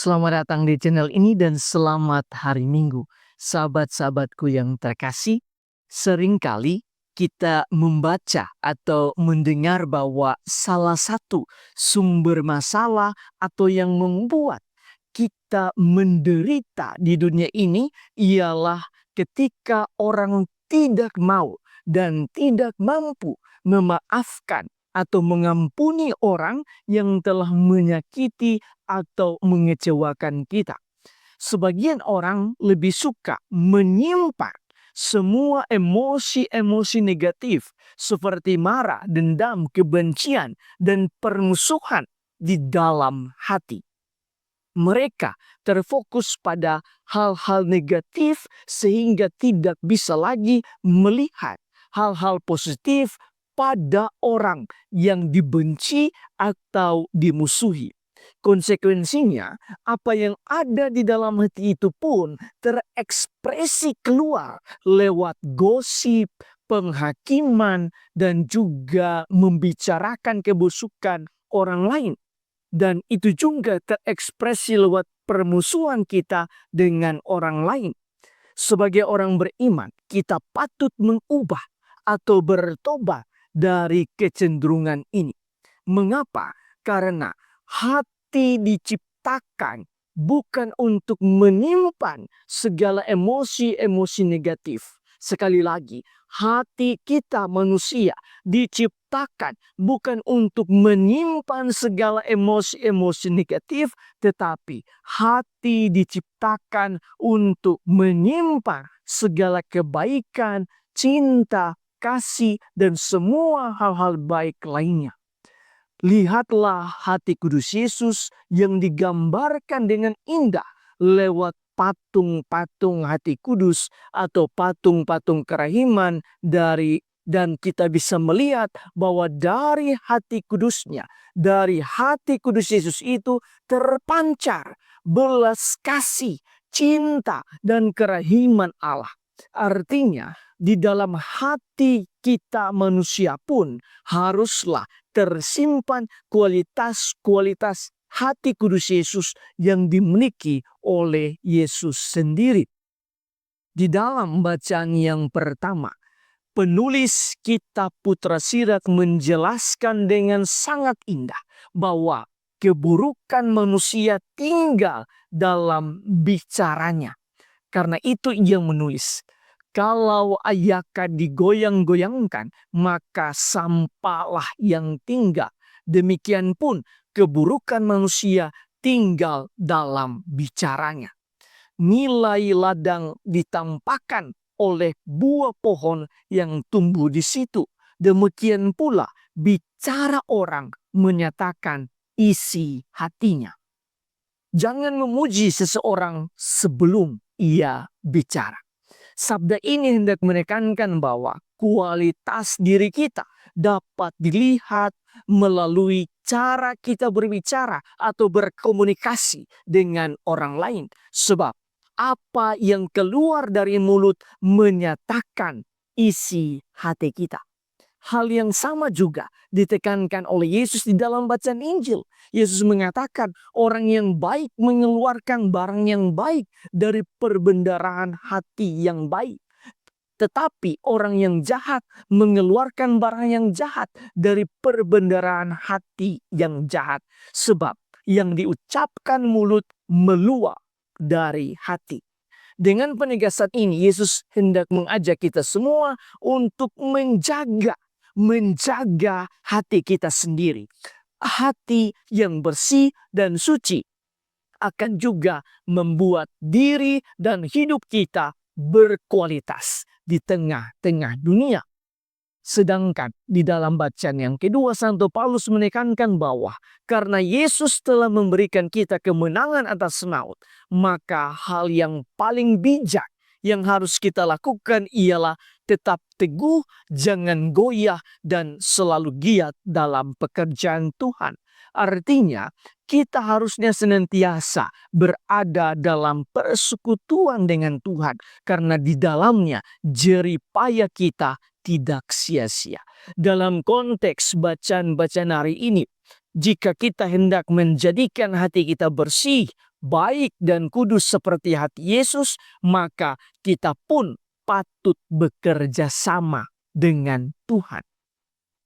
Selamat datang di channel ini dan selamat hari Minggu. Sahabat-sahabatku yang terkasih, seringkali kita membaca atau mendengar bahwa salah satu sumber masalah atau yang membuat kita menderita di dunia ini ialah ketika orang tidak mau dan tidak mampu memaafkan atau mengampuni orang yang telah menyakiti atau mengecewakan kita. Sebagian orang lebih suka menyimpan semua emosi-emosi negatif seperti marah, dendam, kebencian, dan permusuhan di dalam hati. Mereka terfokus pada hal-hal negatif sehingga tidak bisa lagi melihat hal-hal positif pada orang yang dibenci atau dimusuhi. Konsekuensinya, apa yang ada di dalam hati itu pun terekspresi keluar lewat gosip, penghakiman, dan juga membicarakan kebusukan orang lain. Dan itu juga terekspresi lewat permusuhan kita dengan orang lain. Sebagai orang beriman, kita patut mengubah atau bertobat dari kecenderungan ini. Mengapa? Karena hati diciptakan bukan untuk menyimpan segala emosi-emosi negatif. Sekali lagi, hati kita manusia diciptakan bukan untuk menyimpan segala emosi-emosi negatif, tetapi hati diciptakan untuk menyimpan segala kebaikan, cinta, kasih, dan semua hal-hal baik lainnya. Lihatlah hati kudus Yesus yang digambarkan dengan indah lewat patung-patung hati kudus atau patung-patung kerahiman dan kita bisa melihat bahwa dari hati kudusnya, dari hati kudus Yesus itu terpancar belas kasih, cinta, dan kerahiman Allah. Artinya, di dalam hati kita manusia pun haruslah tersimpan kualitas-kualitas hati kudus Yesus yang dimiliki oleh Yesus sendiri. Di dalam bacaan yang pertama, penulis kitab Putra Sirat menjelaskan dengan sangat indah bahwa keburukan manusia tinggal dalam bicaranya. Karena itu ia menulis, kalau ayaka digoyang-goyangkan, maka sampahlah yang tinggal. Demikian pun keburukan manusia tinggal dalam bicaranya. Nilai ladang ditampakkan oleh buah pohon yang tumbuh di situ. Demikian pula bicara orang menyatakan isi hatinya. Jangan memuji seseorang sebelum ia bicara. Sabda ini hendak menekankan bahwa kualitas diri kita dapat dilihat melalui cara kita berbicara atau berkomunikasi dengan orang lain. Sebab apa yang keluar dari mulut menyatakan isi hati kita. Hal yang sama juga ditekankan oleh Yesus di dalam bacaan Injil. Yesus mengatakan orang yang baik mengeluarkan barang yang baik dari perbendaharaan hati yang baik. Tetapi orang yang jahat mengeluarkan barang yang jahat dari perbendaharaan hati yang jahat. Sebab yang diucapkan mulut meluap dari hati. Dengan penegasan ini, Yesus hendak mengajak kita semua untuk menjaga hati kita sendiri. Hati yang bersih dan suci akan juga membuat diri dan hidup kita berkualitas di tengah-tengah dunia. Sedangkan di dalam bacaan yang kedua, Santo Paulus menekankan bahwa karena Yesus telah memberikan kita kemenangan atas maut, maka hal yang paling bijak yang harus kita lakukan ialah tetap teguh, jangan goyah, dan selalu giat dalam pekerjaan Tuhan. Artinya, kita harusnya senantiasa berada dalam persekutuan dengan Tuhan, karena di dalamnya jerih payah kita tidak sia-sia. Dalam konteks bacaan-bacaan hari ini, jika kita hendak menjadikan hati kita bersih, baik dan kudus seperti hati Yesus, maka kita pun patut bekerja sama dengan Tuhan.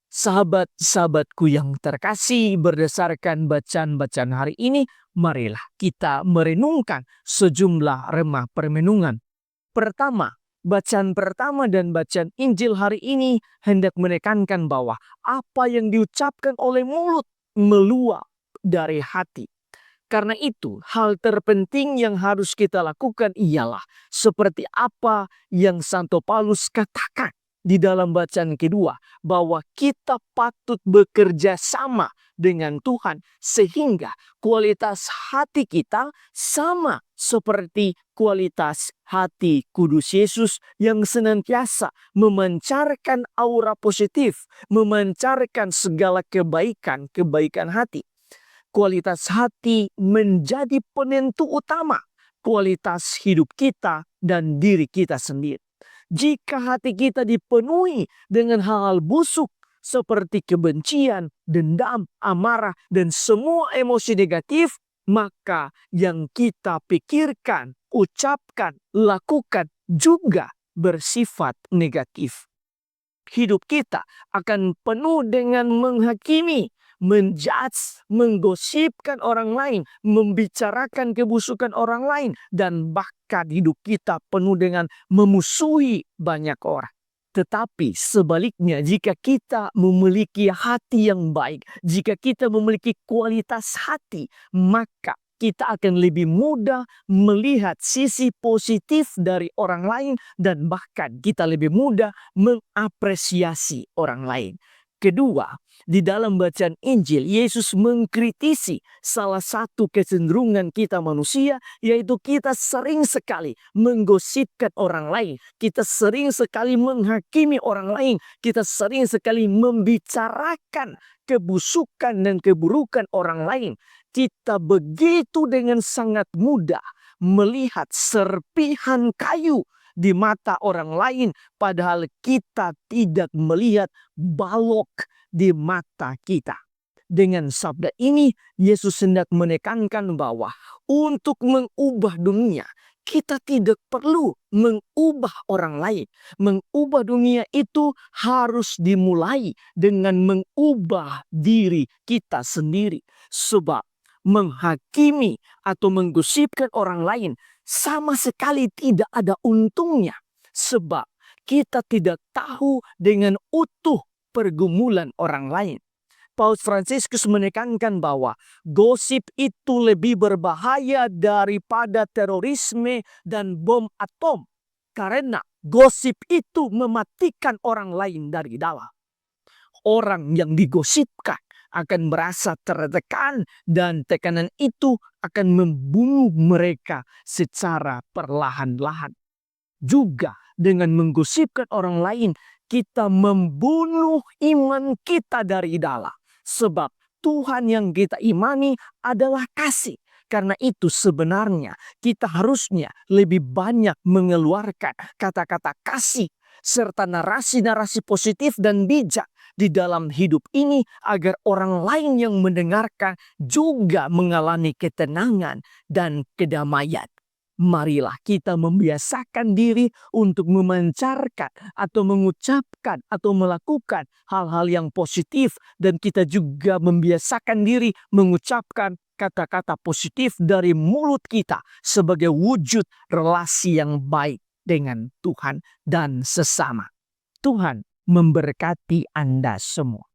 Sahabat-sahabatku yang terkasih, berdasarkan bacaan-bacaan hari ini, marilah kita merenungkan sejumlah remah permenungan. Pertama, bacaan pertama dan bacaan Injil hari ini hendak menekankan bahwa apa yang diucapkan oleh mulut meluap dari hati. Karena itu, hal terpenting yang harus kita lakukan ialah seperti apa yang Santo Paulus katakan di dalam bacaan kedua, bahwa kita patut bekerja sama dengan Tuhan sehingga kualitas hati kita sama seperti kualitas hati kudus Yesus yang senantiasa memancarkan aura positif, memancarkan segala kebaikan hati. Kualitas hati menjadi penentu utama kualitas hidup kita dan diri kita sendiri. Jika hati kita dipenuhi dengan hal-hal busuk seperti kebencian, dendam, amarah, dan semua emosi negatif, maka yang kita pikirkan, ucapkan, lakukan juga bersifat negatif. Hidup kita akan penuh dengan menghakimi, menjudge, menggosipkan orang lain, membicarakan kebusukan orang lain, dan bahkan hidup kita penuh dengan memusuhi banyak orang. Tetapi sebaliknya, jika kita memiliki hati yang baik, jika kita memiliki kualitas hati, maka kita akan lebih mudah melihat sisi positif dari orang lain dan bahkan kita lebih mudah mengapresiasi orang lain. Kedua, di dalam bacaan Injil, Yesus mengkritisi salah satu kecenderungan kita manusia, yaitu kita sering sekali menggosipkan orang lain. Kita sering sekali menghakimi orang lain. Kita sering sekali membicarakan kebusukan dan keburukan orang lain. Kita begitu dengan sangat mudah melihat serpihan kayu di mata orang lain, padahal kita tidak melihat balok di mata kita. Dengan sabda ini, Yesus hendak menekankan bahwa untuk mengubah dunia, kita tidak perlu mengubah orang lain. Mengubah dunia itu harus dimulai dengan mengubah diri kita sendiri. Sebab menghakimi atau menggosipkan orang lain sama sekali tidak ada untungnya. Sebab kita tidak tahu dengan utuh pergumulan orang lain. Paus Fransiskus menekankan bahwa gosip itu lebih berbahaya daripada terorisme dan bom atom. Karena gosip itu mematikan orang lain dari dalam. Orang yang digosipkan akan merasa tertekan dan tekanan itu akan membunuh mereka secara perlahan-lahan. Juga dengan menggosipkan orang lain, kita membunuh iman kita dari dalam. Sebab Tuhan yang kita imani adalah kasih. Karena itu sebenarnya kita harusnya lebih banyak mengeluarkan kata-kata kasih serta narasi-narasi positif dan bijak di dalam hidup ini agar orang lain yang mendengarkan juga mengalami ketenangan dan kedamaian. Marilah kita membiasakan diri untuk memancarkan atau mengucapkan atau melakukan hal-hal yang positif, dan kita juga membiasakan diri mengucapkan kata-kata positif dari mulut kita sebagai wujud relasi yang baik dengan Tuhan dan sesama. Tuhan memberkati Anda semua.